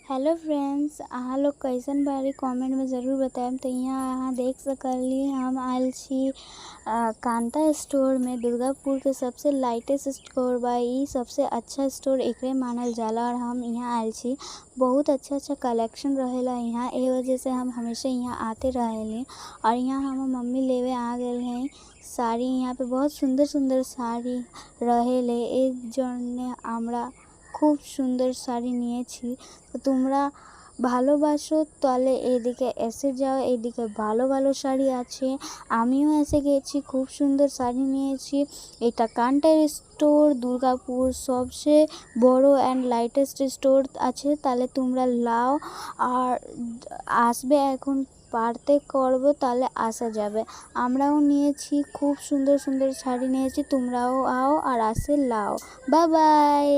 Hello friends, अहाँ लोग कैसन बारी कमेंट में ज़रूर बताएं। तो यहाँ अहाँ देख सकली हम आयल छी कांता स्टोर में। दुर्गापुर के सबसे लाइटेस्ट स्टोर बा। ई सबसे अच्छा स्टोर एकरे मानल जाला और हम यहाँ आयल छी। बहुत अच्छा कलेक्शन रहेला यहाँ, ए वजह से हम हमेशा यहाँ आते रहेली। और यहाँ हम मम्मी लेवे आ गए हैं साड़ी। यहाँ पे बहुत सुंदर सुंदर साड़ी रहेले। एक जने আমরা খুব সুন্দর শাড়ি নিয়েছি। তো তোমরা ভালোবাসো তাহলে এদিকে এসে যাও, এদিকে ভালো ভালো শাড়ি আছে। আমিও এসে গেছি, খুব সুন্দর শাড়ি নিয়েছি। এটা কান্টার স্টোর, দুর্গাপুর সবচেয়ে বড় অ্যান্ড লাইটেস্ট স্টোর আছে। তাহলে তোমরা লাও আর আসবে এখন পারতে করবো তাহলে আসা যাবে। আমরাও নিয়েছি, খুব সুন্দর সুন্দর শাড়ি নিয়েছি। তোমরাও আও আর আসে লাও। Bye bye.